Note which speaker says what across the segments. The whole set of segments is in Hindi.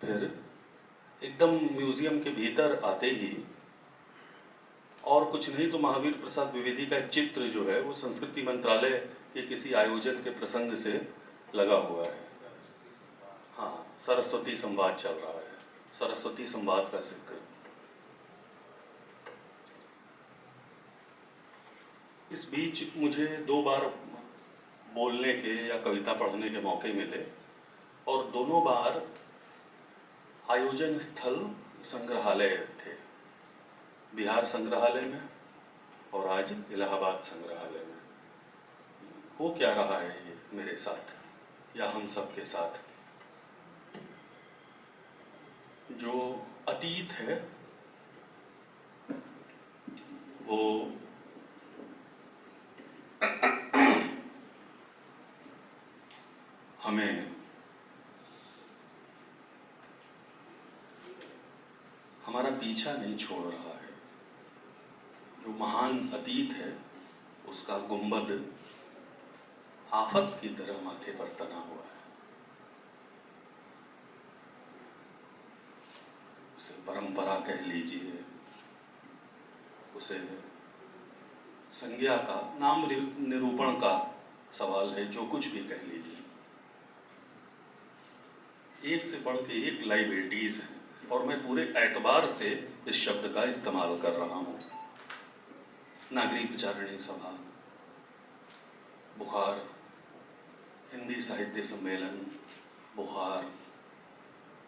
Speaker 1: फिर एकदम म्यूजियम के भीतर आते ही और कुछ नहीं तो महावीर प्रसाद द्विवेदी का एक चित्र जो है वो संस्कृति मंत्रालय के किसी आयोजन के प्रसंग से लगा हुआ है। हाँ, सरस्वती संवाद चल रहा है, सरस्वती संवाद का जिक्र। इस बीच मुझे 2 बार बोलने के या कविता पढ़ने के मौके मिले और दोनों बार आयोजन स्थल संग्रहालय थे, बिहार संग्रहालय में और आज इलाहाबाद संग्रहालय में। हो क्या रहा है ये मेरे साथ या हम सब के साथ? जो अतीत है वो हमें हमारा पीछा नहीं छोड़ रहा है। जो महान अतीत है उसका गुंबद आफत की तरह माथे पर तना हुआ है। उसे परंपरा कह लीजिए, उसे संज्ञा का, नाम निरूपण का सवाल है, जो कुछ भी कह लीजिए। एक से बढ़ के एक लाइबिलिटीज हैं और मैं पूरे एतबार से इस शब्द का इस्तेमाल कर रहा हूँ। नागरिक विचारणी सभा, बुखार, हिंदी साहित्य सम्मेलन, बुखार,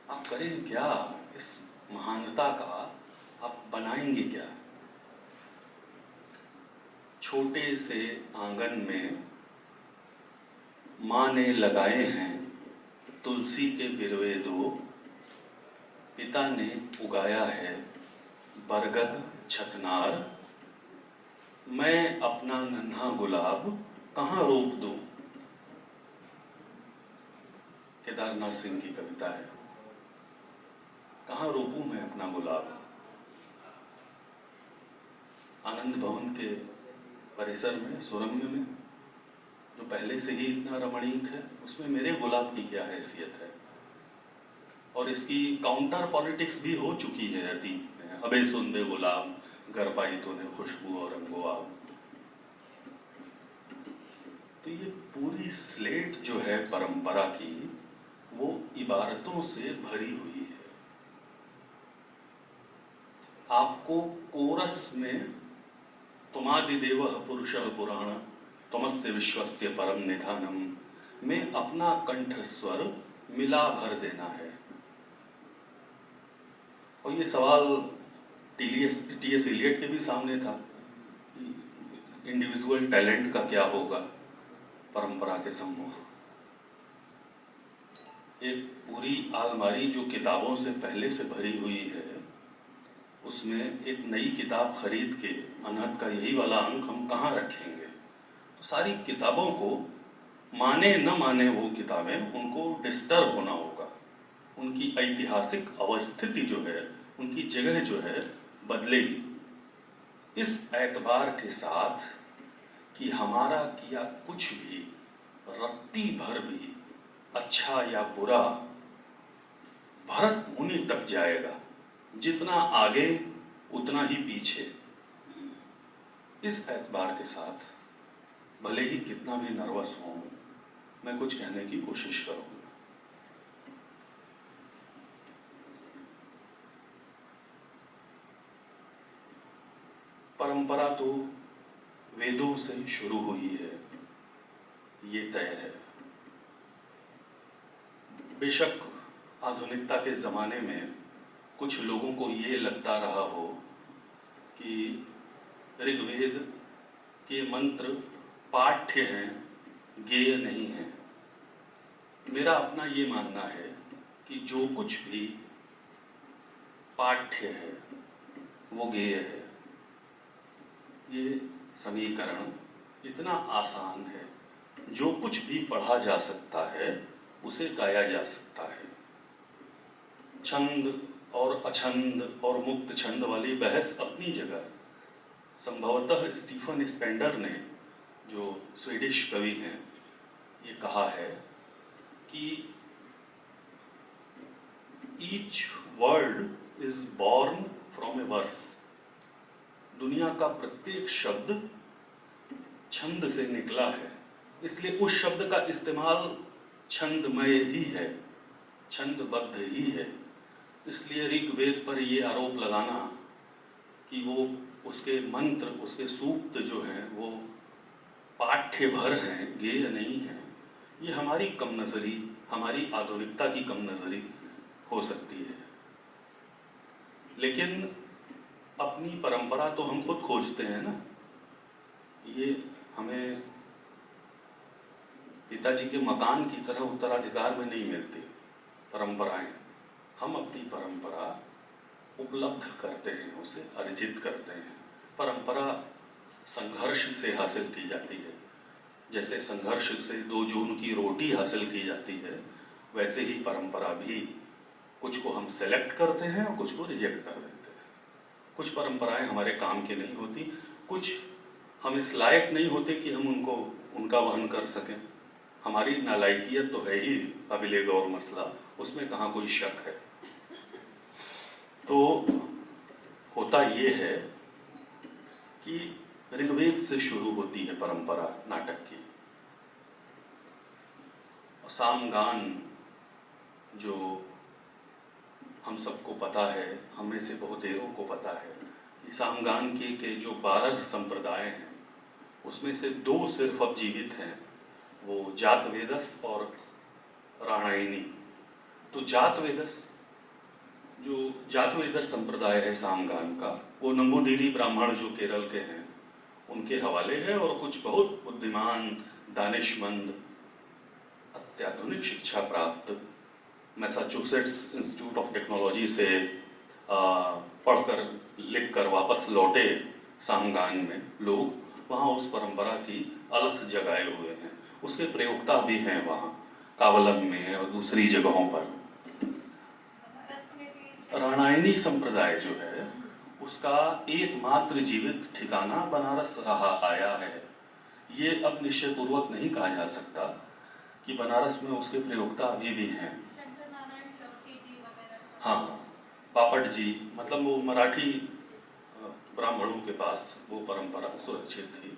Speaker 1: आप करें क्या? इस महानता का आप बनाएंगे क्या? छोटे से आंगन में माँ ने लगाए हैं तुलसी के बिरवे 2, पिता ने उगाया है बरगद छतनार, मैं अपना नन्हा गुलाब कहाँ रोप दूं? केदारनाथ सिंह की कविता है। कहाँ रोपूं मैं अपना गुलाब? आनंद भवन के परिसर में, सुरम्य में, जो पहले से ही इतना रमणीक है, उसमें मेरे गुलाब की क्या हैसियत है? और इसकी काउंटर पॉलिटिक्स भी हो चुकी है अतीत में। अबे सुन बे गुलाब, घर पाई तूने खुशबू और रंगो आब। तो ये पूरी स्लेट जो है परंपरा की, वो इबारतों से भरी हुई है। आपको कोरस में तुमादिदेवः पुरुषः पुराण तमस्य विश्वस्य परम निधानम में अपना कंठस्वर मिला भर देना है। और ये सवाल टी.एस. इलियट के भी सामने था, इंडिविजुअल टैलेंट का क्या होगा परंपरा के सम्मुख। एक पूरी अलमारी जो किताबों से पहले से भरी हुई है, उसमें एक नई किताब खरीद के अनहद का यही वाला अंक हम कहाँ रखेंगे? तो सारी किताबों को, माने न माने वो किताबें, उनको डिस्टर्ब होना होगा। उनकी ऐतिहासिक अवस्थिति जो है, उनकी जगह जो है, बदलेगी। इस एतबार के साथ कि हमारा किया कुछ भी रत्ती भर भी अच्छा या बुरा भरत मुनि तक जाएगा, जितना आगे उतना ही पीछे। इस एतबार के साथ भले ही कितना भी नर्वस हूं, मैं कुछ कहने की कोशिश करूंगा। परंपरा तो वेदों से शुरू हुई है, ये तय है। बेशक आधुनिकता के ज़माने में कुछ लोगों को ये लगता रहा हो कि ऋग्वेद के मंत्र पाठ्य हैं, गेय नहीं हैं। मेरा अपना ये मानना है कि जो कुछ भी पाठ्य है वो गेय है। ये समीकरण इतना आसान है, जो कुछ भी पढ़ा जा सकता है उसे गाया जा सकता है। छंद और अछंद और मुक्त छंद वाली बहस अपनी जगह। संभवतः स्टीफन स्पेंडर ने, जो स्वीडिश कवि हैं, ये कहा है कि each word is born from a verse. दुनिया का प्रत्येक शब्द छंद से निकला है, इसलिए उस शब्द का इस्तेमाल छंदमय ही है, छंदबद्ध ही है। इसलिए ऋग्वेद पर ये आरोप लगाना कि वो उसके मंत्र, उसके सूक्त जो हैं वो पाठ्य भर हैं, गेय नहीं हैं, ये हमारी कम नज़री, हमारी आधुनिकता की कम नज़री हो सकती है। लेकिन अपनी परंपरा तो हम खुद खोजते हैं ना। ये हमें पिताजी के मकान की तरह उत्तराधिकार में नहीं मिलती परंपराएं। हम अपनी परंपरा उपलब्ध करते हैं, उसे अर्जित करते हैं। परंपरा संघर्ष से हासिल की जाती है। जैसे संघर्ष से 2 जून की रोटी हासिल की जाती है, वैसे ही परंपरा भी कुछ को हम सेलेक्ट करते हैं और कुछ को रिजेक्ट कर देते हैं। कुछ परंपराएं हमारे काम की नहीं होती, कुछ हम इस लायक नहीं होते कि हम उनका वहन कर सकें। हमारी नालायकियत तो है ही काबिले गौर मसला, उसमें कहाँ कोई शक है। तो होता ये है कि ऋग्वेद से शुरू होती है परंपरा नाटक की। सामगान जो हम सबको पता है, हम में से बहुतेरों को पता है कि सामगान के जो 12 संप्रदाय हैं उसमें से 2 सिर्फ अब जीवित हैं, वो जातवेदस और राणायनी। तो जातवेदस संप्रदाय है सामगान का, वो नंबूदिरी ब्राह्मण जो केरल के हैं उनके हवाले है, और कुछ बहुत बुद्धिमान, दानिशमंद, अत्याधुनिक शिक्षा प्राप्त मैसाचुसेट्स इंस्टीट्यूट ऑफ टेक्नोलॉजी से पढ़कर लिखकर वापस लौटे सामगान में लोग, वहाँ उस परंपरा की अलख जगाए हुए हैं। उसके प्रयोक्ता भी हैं वहाँ कावलम में और दूसरी जगहों पर। राणायनी संप्रदाय जो है उसका एकमात्र जीवित ठिकाना बनारस रहा आया है। ये अब निश्चयपूर्वक नहीं कहा जा सकता कि बनारस में उसके प्रयोक्ता अभी भी हैं। हाँ, पापड़ जी, मतलब वो मराठी ब्राह्मणों के पास वो परंपरा सुरक्षित थी,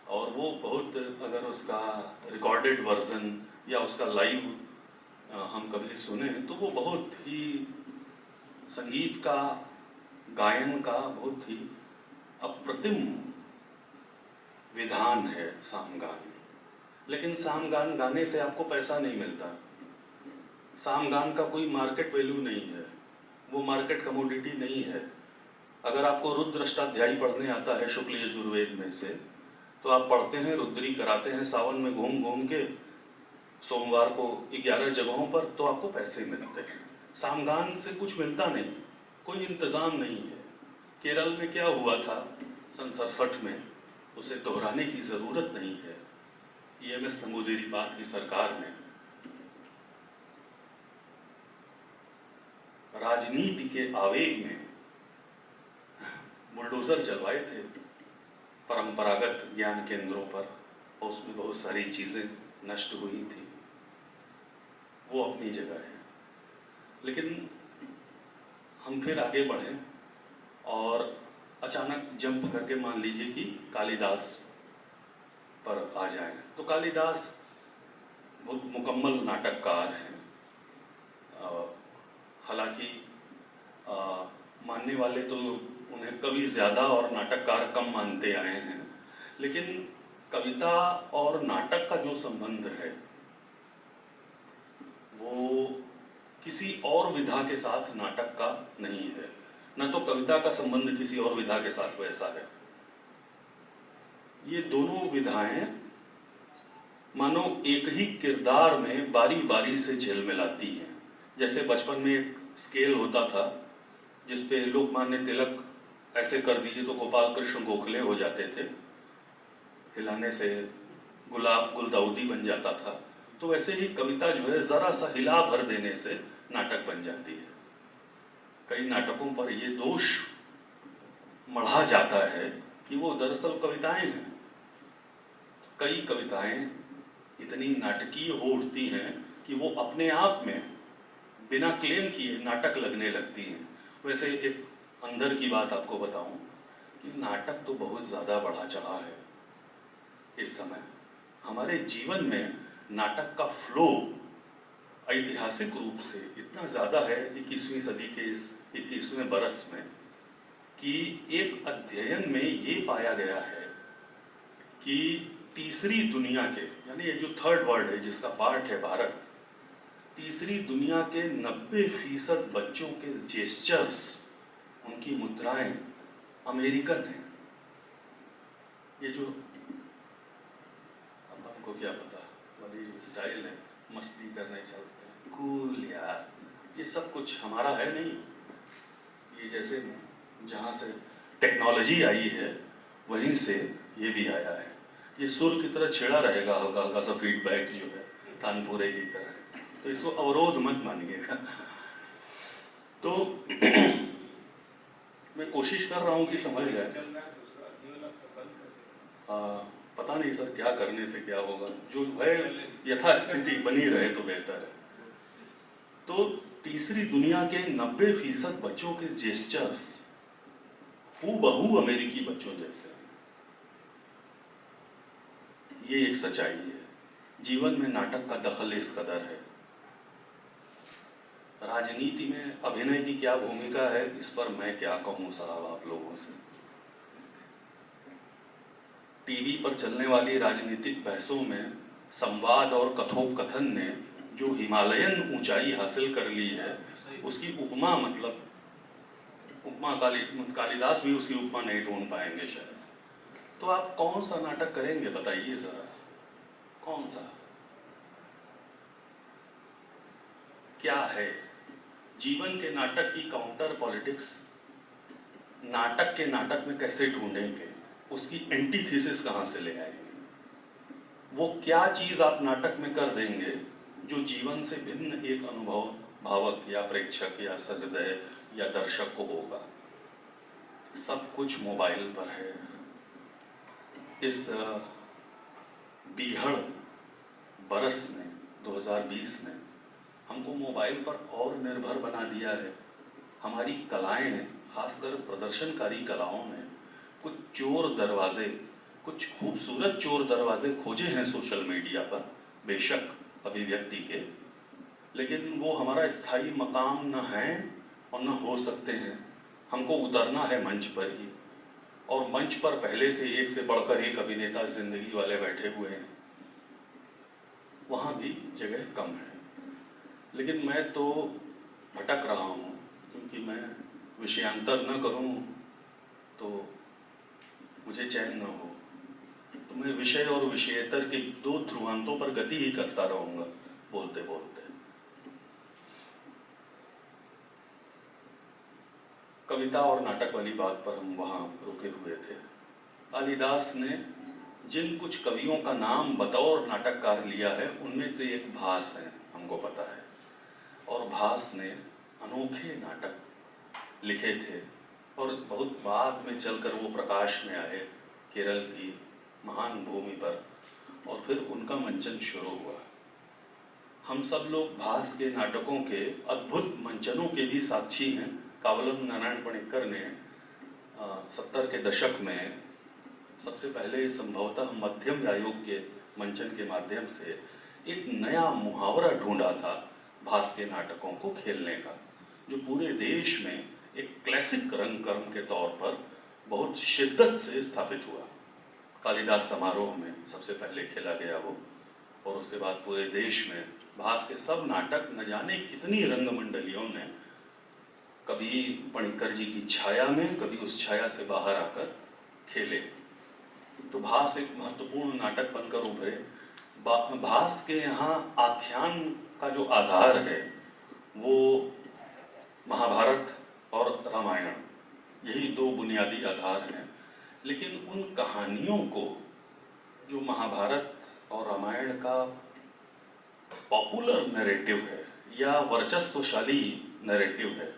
Speaker 1: और वो बहुत, अगर उसका रिकॉर्डेड वर्जन या उसका लाइव हम कभी सुने तो वो बहुत ही संगीत का, गायन का बहुत ही अप्रतिम विधान है सामगान। लेकिन सामगान गाने से आपको पैसा नहीं मिलता। सामगान का कोई मार्केट वैल्यू नहीं है, वो मार्केट कमोडिटी नहीं है। अगर आपको रुद्र अष्टाध्यायी पढ़ने आता है शुक्ल यजुर्वेद में से, तो आप पढ़ते हैं, रुद्री कराते हैं सावन में घूम घूम के, सोमवार को 11 जगहों पर, तो आपको पैसे मिलते हैं। सामगान से कुछ मिलता नहीं, कोई इंतज़ाम नहीं है। केरल में क्या हुआ था सन 67 में, उसे दोहराने की ज़रूरत नहीं है। EMS नंबूदिरीपाद की सरकार ने राजनीति के आवेग में बुलडोजर चलवाए थे परंपरागत ज्ञान केंद्रों पर, और उसमें बहुत सारी चीज़ें नष्ट हुई थी। वो अपनी जगह है। लेकिन हम फिर आगे बढ़ें और अचानक जंप करके मान लीजिए कि कालिदास पर आ जाए, तो कालिदास बहुत मुकम्मल नाटककार हैं। हालांकि मानने वाले तो उन्हें कवि ज़्यादा और नाटककार कम मानते आए हैं, लेकिन कविता और नाटक का जो संबंध है वो किसी और विधा के साथ नाटक का नहीं है, न तो कविता का संबंध किसी और विधा के साथ वैसा है। ये दोनों विधाएं मानो एक ही किरदार में बारी बारी से झिलमिलाती हैं। जैसे बचपन में एक स्केल होता था जिसपे लोकमान्य तिलक ऐसे कर दीजिए तो गोपाल कृष्ण गोखले हो जाते थे, हिलाने से गुलाब गुलदाउदी बन जाता था। तो वैसे ही कविता जो है जरा सा हिला भर देने से नाटक बन जाती है। कई नाटकों पर ये दोष मढ़ा जाता है कि वो दरअसल कविताएं हैं। कई कविताएं इतनी नाटकीय हो उठती हैं कि वो अपने आप में बिना क्लेम किए नाटक लगने लगती हैं। वैसे एक अंदर की बात आपको बताऊं कि नाटक तो बहुत ज़्यादा बढ़ा चढ़ा है इस समय। हमारे जीवन में नाटक का फ्लो ऐतिहासिक रूप से इतना ज़्यादा है 21वीं सदी के इस 21वें बरस में कि एक अध्ययन में ये पाया गया है कि तीसरी दुनिया के, यानी ये जो थर्ड वर्ल्ड है जिसका पार्ट है भारत, तीसरी दुनिया के 90% बच्चों के जेस्चर्स, उनकी मुद्राएं अमेरिकन हैं। ये जो, अब हमको क्या पता, वाली जो स्टाइल है, मस्ती करने चलते हैं, कूल यार, ये सब कुछ हमारा है नहीं। ये जैसे जहाँ से टेक्नोलॉजी आई है वहीं से ये भी आया है। ये सुर की तरह छेड़ा रहेगा, हल्का हल्का सा फीडबैक जो है तानपुरे की तरह, तो इसको अवरोध मत मानिएगा। तो मैं कोशिश कर रहा हूँ कि समझ जाए। पता नहीं सर क्या करने से क्या होगा, जो है यथास्थिति बनी रहे तो बेहतर है। तो तीसरी दुनिया के 90% बच्चों के जेस्चर्स हूबहू अमेरिकी बच्चों जैसे, ये एक सच्चाई है। जीवन में नाटक का दखल इस कदर है। राजनीति में अभिनय की क्या भूमिका है, इस पर मैं क्या कहूं साहब आप लोगों से। टीवी पर चलने वाली राजनीतिक बहसों में संवाद और कथोपकथन ने जो हिमालयन ऊंचाई हासिल कर ली है, उसकी उपमा, मतलब उपमा कालिदास भी उसकी उपमा नहीं ढूंढ पाएंगे शायद। तो आप कौन सा नाटक करेंगे बताइए जरा, कौन सा, क्या है जीवन के नाटक की काउंटर पॉलिटिक्स? नाटक के नाटक में कैसे ढूंढेंगे, उसकी एंटीथेसिस कहां से ले आएंगे? वो क्या चीज आप नाटक में कर देंगे जो जीवन से भिन्न एक अनुभव भावक या प्रेक्षक या सहृदय या दर्शक को होगा? सब कुछ मोबाइल पर है। इस बीहड़ बरस में 2020 ने हमको मोबाइल पर और निर्भर बना दिया है। हमारी कलाएं, खासकर प्रदर्शनकारी कलाओं में कुछ चोर दरवाजे, कुछ खूबसूरत चोर दरवाजे खोजे हैं सोशल मीडिया पर, बेशक अभिव्यक्ति के, लेकिन वो हमारा स्थायी मकाम न है और न हो सकते हैं। हमको उतरना है मंच पर ही, और मंच पर पहले से एक से बढ़कर एक अभिनेता जिंदगी वाले बैठे हुए हैं, वहाँ भी जगह कम है। लेकिन मैं तो भटक रहा हूँ, क्योंकि मैं विषयांतर न करूँ तो मुझे चैन न हो। तो मैं विषय और विषयेतर के दो ध्रुवांतों पर गति ही करता रहूँगा बोलते बोलते। कविता और नाटक वाली बात पर हम वहाँ रुके हुए थे। कालिदास ने जिन कुछ कवियों का नाम बतौर नाटककार लिया है, उनमें से एक भास है, हमको पता है। और भास ने अनोखे नाटक लिखे थे और बहुत बाद में चलकर वो प्रकाश में आए केरल की महान भूमि पर, और फिर उनका मंचन शुरू हुआ। हम सब लोग भास के नाटकों के अद्भुत मंचनों के भी साक्षी हैं। कावलम नारायण पणिक्कर ने 70 के दशक में सबसे पहले संभवतः मध्यम आयोग के मंचन के माध्यम से एक नया मुहावरा ढूंढा था भास के नाटकों को खेलने का, जो पूरे देश में एक क्लासिक रंगकर्म के तौर पर बहुत शिद्दत से स्थापित हुआ। कालिदास समारोह में सबसे पहले खेला गया वो, और उसके बाद पूरे देश में भास के सब नाटक, न जाने कितनी रंगमंडलियों ने कभी पणिक्कर जी की छाया में, कभी उस छाया से बाहर आकर खेले। तो भास एक महत्वपूर्ण नाटक बनकर उभरे। भास के यहाँ आख्यान का जो आधार है वो महाभारत और रामायण, यही दो बुनियादी आधार हैं। लेकिन उन कहानियों को, जो महाभारत और रामायण का पॉपुलर नैरेटिव है या वर्चस्वशाली नैरेटिव है,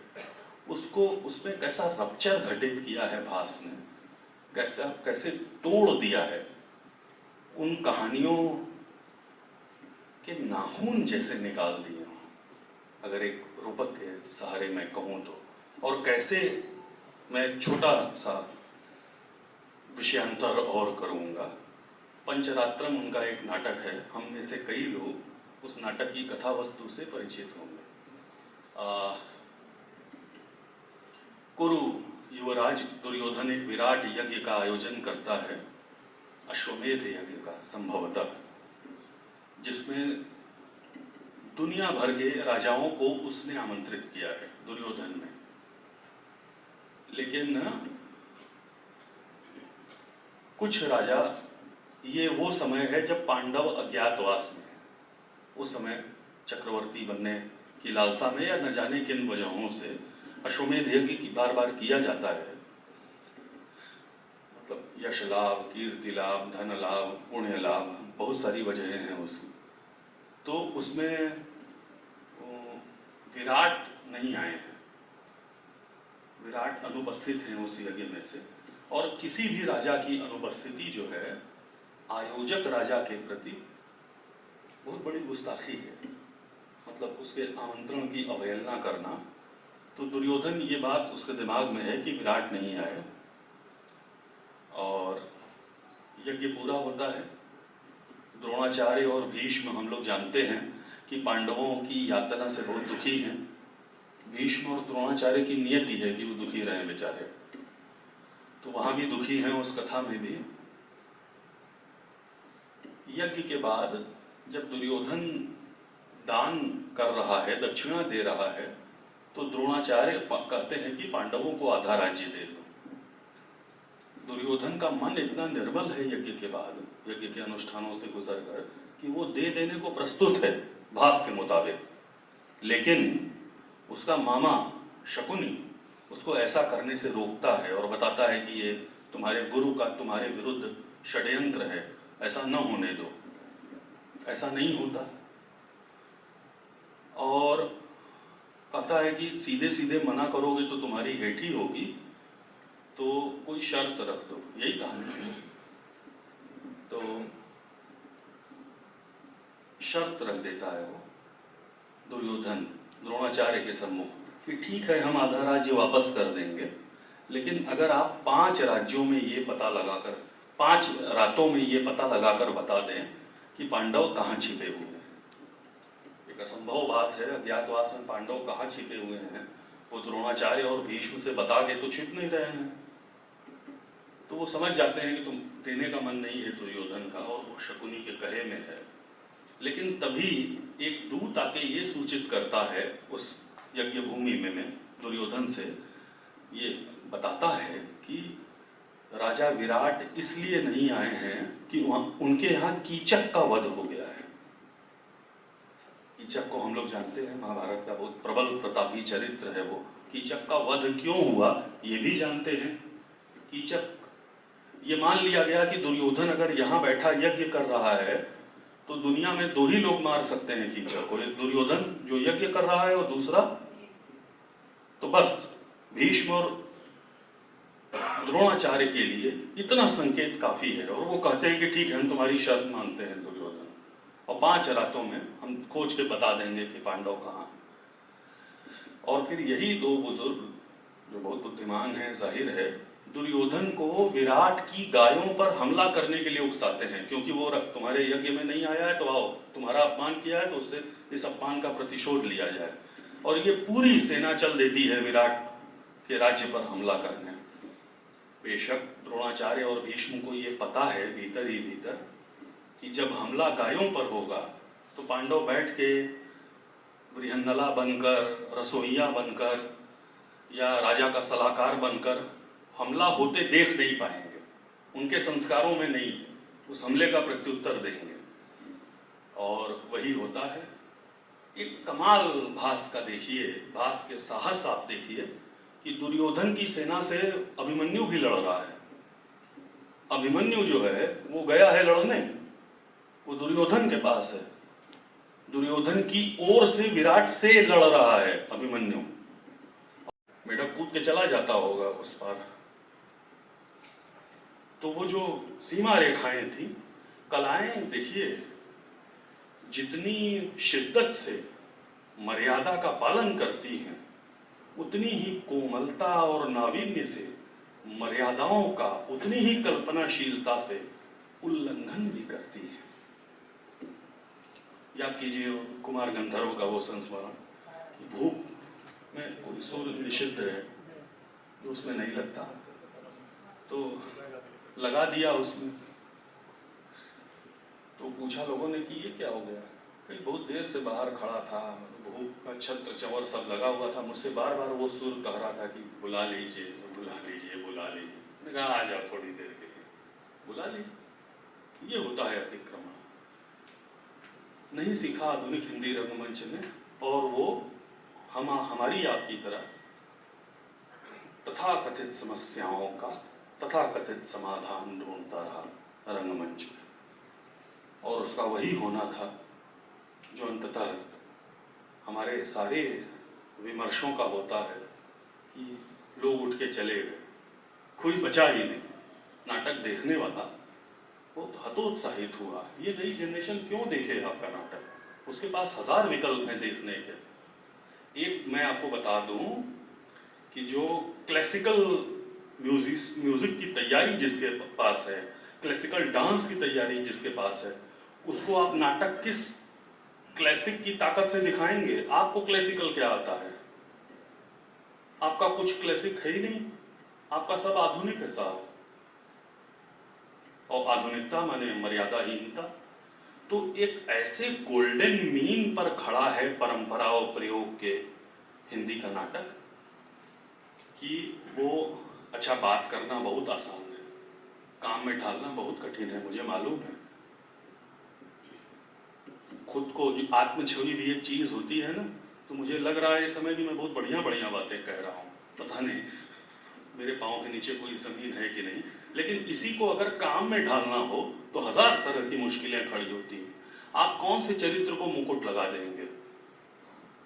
Speaker 1: उसको, उसमें कैसा रप्चर घटित किया है भास ने, कैसे तोड़ दिया है। उन कहानियों के नाखून जैसे निकाल दिए। अगर एक रूपक के सहारे मैं कहूँ तो। और कैसे मैं छोटा सा विषयांतर और करूँगा। पंचरात्रम उनका एक नाटक है, हम में से कई लोग उस नाटक की कथा वस्तु से परिचित होंगे। कुरु युवराज दुर्योधन एक विराट यज्ञ का आयोजन करता है, अश्वमेध यज्ञ का संभवतः, जिसमें दुनिया भर के राजाओं को उसने आमंत्रित किया है, दुर्योधन ने। लेकिन कुछ राजा, ये वो समय है जब पांडव अज्ञातवास में, उस समय चक्रवर्ती बनने की लालसा में या न जाने किन वजहों से अश्वमेध यज्ञ की बार बार किया जाता है। मतलब यश लाभ, कीर्ति लाभ, धन लाभ, पुण्य लाभ, बहुत सारी वजहें हैं उसकी। तो उसमें विराट नहीं आए हैं, विराट अनुपस्थित हैं उस यज्ञ में से। और किसी भी राजा की अनुपस्थिति जो है आयोजक राजा के प्रति बहुत बड़ी गुस्ताखी है, मतलब उसके आमंत्रण की अवहेलना करना। तो दुर्योधन, ये बात उसके दिमाग में है कि विराट नहीं आए, और यज्ञ पूरा होता है। द्रोणाचार्य और भीष्म, हम लोग जानते हैं कि पांडवों की यातना से बहुत दुखी हैं। भीष्म और द्रोणाचार्य की नियति है कि वो दुखी रहे बेचारे, तो वहां भी दुखी हैं उस कथा में भी। यज्ञ के बाद जब दुर्योधन दान कर रहा है, दक्षिणा दे रहा है, तो द्रोणाचार्य कहते हैं कि पांडवों को आधा राज्य दे दो। दुर्योधन का मन इतना निर्बल है यज्ञ के बाद, यज्ञ के अनुष्ठानों से गुजरकर, कि वो दे देने को प्रस्तुत है भास के मुताबिक। लेकिन उसका मामा शकुनी उसको ऐसा करने से रोकता है और बताता है कि ये तुम्हारे गुरु का तुम्हारे विरुद्ध षड्यंत्र है, ऐसा न होने दो, ऐसा नहीं होता। और कहता है कि सीधे सीधे मना करोगे तो तुम्हारी हेठी होगी, तो कोई शर्त रख दो, यही कहानी है। तो शर्त रख देता है वो दुर्योधन द्रोणाचार्य के सम्मुख कि ठीक है, हम आधा राज्य वापस कर देंगे, लेकिन अगर आप 5 राज्यों में ये पता लगाकर, 5 रातों में ये पता लगाकर बता दें कि पांडव कहाँ छिपे हुए हैं। एक असंभव बात है, अज्ञातवास में पांडव कहाँ छिपे हुए हैं, वो द्रोणाचार्य और भीष्म से बता के तो छिप नहीं रहे हैं। तो वो समझ जाते हैं कि तुम देने का मन नहीं है दुर्योधन का, और वो शकुनी के कहे में है। लेकिन तभी एक दूत आके ये सूचित करता है उस यज्ञ भूमि में दुर्योधन से, ये बताता है कि राजा विराट इसलिए नहीं आए हैं कि वहां उनके यहाँ कीचक का वध हो गया है। कीचक को हम लोग जानते हैं, महाभारत का बहुत प्रबल प्रतापी चरित्र है वो। कीचक का वध क्यों हुआ ये भी जानते हैं। कीचक, ये मान लिया गया कि दुर्योधन अगर यहाँ बैठा यज्ञ कर रहा है तो दुनिया में 2 ही लोग मार सकते हैं कीचक को, एक दुर्योधन जो यज्ञ कर रहा है, और दूसरा तो बस भीष्म और द्रोणाचार्य के लिए इतना संकेत काफी है। और वो कहते हैं कि ठीक है, हम तुम्हारी शर्त मानते हैं दुर्योधन, और 5 रातों में हम खोज के बता देंगे कि पांडव कहाँ। और फिर यही 2 बुजुर्ग जो बहुत बुद्धिमान हैं, जाहिर है, दुर्योधन को विराट की गायों पर हमला करने के लिए उकसाते हैं, क्योंकि वो तुम्हारे यज्ञ में नहीं आया है तो आओ, तुम्हारा अपमान किया है तो उससे इस अपमान का प्रतिशोध लिया जाए। और ये पूरी सेना चल देती है विराट के राज्य पर हमला करने। बेशक द्रोणाचार्य और भीष्म को ये पता है भीतर ही भीतर कि जब हमला गायों पर होगा तो पांडव बैठ के बृहन्नला बनकर, रसोइया बनकर या राजा का सलाहकार बनकर हमला होते देख नहीं पाएंगे, उनके संस्कारों में नहीं उस हमले का प्रत्युत्तर देंगे। और वही होता है। एक कमाल भास का देखिए, भास के साहस आप देखिए कि दुर्योधन की सेना से अभिमन्यु भी लड़ रहा है। अभिमन्यु जो है वो गया है लड़ने, वो दुर्योधन के पास है, दुर्योधन की ओर से विराट से लड़ रहा है अभिमन्यु। बेटा कूद के चला जाता होगा उस पार। तो वो जो सीमा रेखाएं थी, कलाएं देखिए, जितनी शिद्दत से मर्यादा का पालन करती हैं, उतनी ही कोमलता और नावीन्य से मर्यादाओं का उतनी ही कल्पनाशीलता से उल्लंघन भी करती है। याद कीजिए कुमार गंधर्व का वो संस्मरण, भूख में कोई सूर्य निषिद्ध है जो उसमें नहीं लगता, तो लगा दिया उसमें। तो पूछा लोगों ने कि ये क्या हो गया? कहीं बहुत देर से बाहर खड़ा था, भूख का छत्र चवर सब लगा हुआ था, मुझसे बार बार वो सुर कह रहा था कि बुला लीजिए बुला लीजिए बुला लीजिए। मैंने कहा आ जाओ थोड़ी देर के लिए, बुला लीजिए। ये होता है अतिक्रमण। नहीं सीखा आधुनिक हिंदी रंगमंच में, और वो हमारी आपकी तरह तथाकथित समस्याओं का तथाकथित समाधान ढूंढता रहा रंगमंच में, और उसका वही होना था जो अंततः हमारे सारे विमर्शों का होता है कि लोग उठ के चले गए, कोई बचा ही नहीं। नाटक देखने वाला बहुत हतोत्साहित हुआ, ये नई जनरेशन क्यों देखे आपका नाटक? उसके पास हजार विकल्प हैं देखने के। एक मैं आपको बता दूं कि जो क्लासिकल म्यूजिक की तैयारी जिसके पास है, क्लासिकल डांस की तैयारी जिसके पास है, उसको आप नाटक किस क्लासिक की ताकत से दिखाएंगे? आपको क्लासिकल क्या आता है? आपका कुछ क्लासिक है ही नहीं, आपका सब आधुनिक है साहब, और आधुनिकता माने मर्यादाहीनता। तो एक ऐसे गोल्डन मीन पर खड़ा है परंपरा और प्रयोग के हिंदी का नाटक कि वो अच्छा, बात करना बहुत आसान है, काम में ढालना बहुत कठिन है, मुझे मालूम है। खुद को जो आत्मछवि भी एक चीज होती है ना, तो मुझे लग रहा है इस समय भी मैं बहुत बढ़िया बढ़िया बातें कह रहा हूँ, पता नहीं मेरे पाँव के नीचे कोई जमीन है कि नहीं, लेकिन इसी को अगर काम में ढालना हो तो हजार तरह की मुश्किलें खड़ी होती हैं। आप कौन से चरित्र को मुकुट लगा देंगे?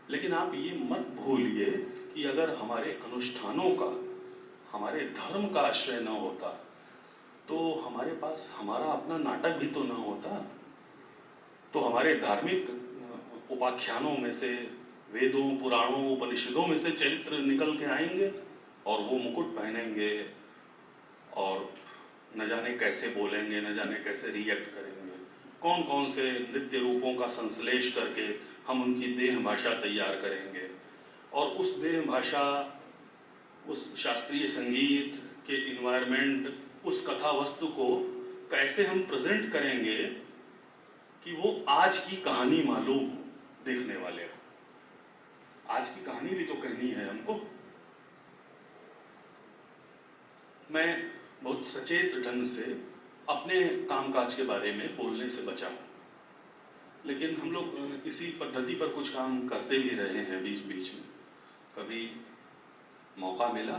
Speaker 1: लेकिन आप ये मत भूलिए कि अगर हमारे अनुष्ठानों का, हमारे धर्म का आश्रय न होता, तो हमारे पास हमारा अपना नाटक भी तो न होता। तो हमारे धार्मिक उपाख्यानों में से, वेदों पुराणों उपनिषदों में से चरित्र निकल के आएंगे और वो मुकुट पहनेंगे और न जाने कैसे बोलेंगे, न जाने कैसे रिएक्ट करेंगे, कौन कौन से नृत्य रूपों का संश्लेष करके हम उनकी देह भाषा तैयार करेंगे, और उस देह भाषा, उस शास्त्रीय संगीत के इन्वायरमेंट, उस कथा वस्तु को कैसे हम प्रेजेंट करेंगे कि वो आज की कहानी मालूम हो देखने वाले को। आज की कहानी भी तो कहनी है हमको। मैं बहुत सचेत ढंग से अपने कामकाज के बारे में बोलने से बचा हूं, लेकिन हम लोग इसी पद्धति पर कुछ काम करते भी रहे हैं बीच बीच में। कभी मौका मिला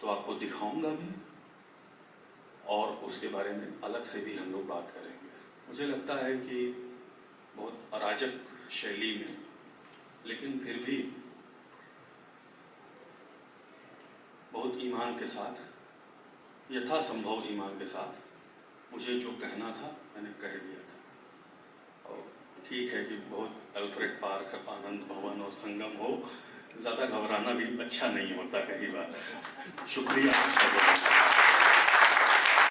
Speaker 1: तो आपको दिखाऊंगा भी, और उसके बारे में अलग से भी हम लोग बात करेंगे। मुझे लगता है कि बहुत अराजक शैली में, लेकिन फिर भी बहुत ईमान के साथ, यथासंभव ईमान के साथ मुझे जो कहना था मैंने कह दिया था। और ठीक है कि बहुत अल्फ्रेड पार्क, आनंद भवन और संगम हो, ज़्यादा घबराना भी अच्छा नहीं होता कई बार। शुक्रिया।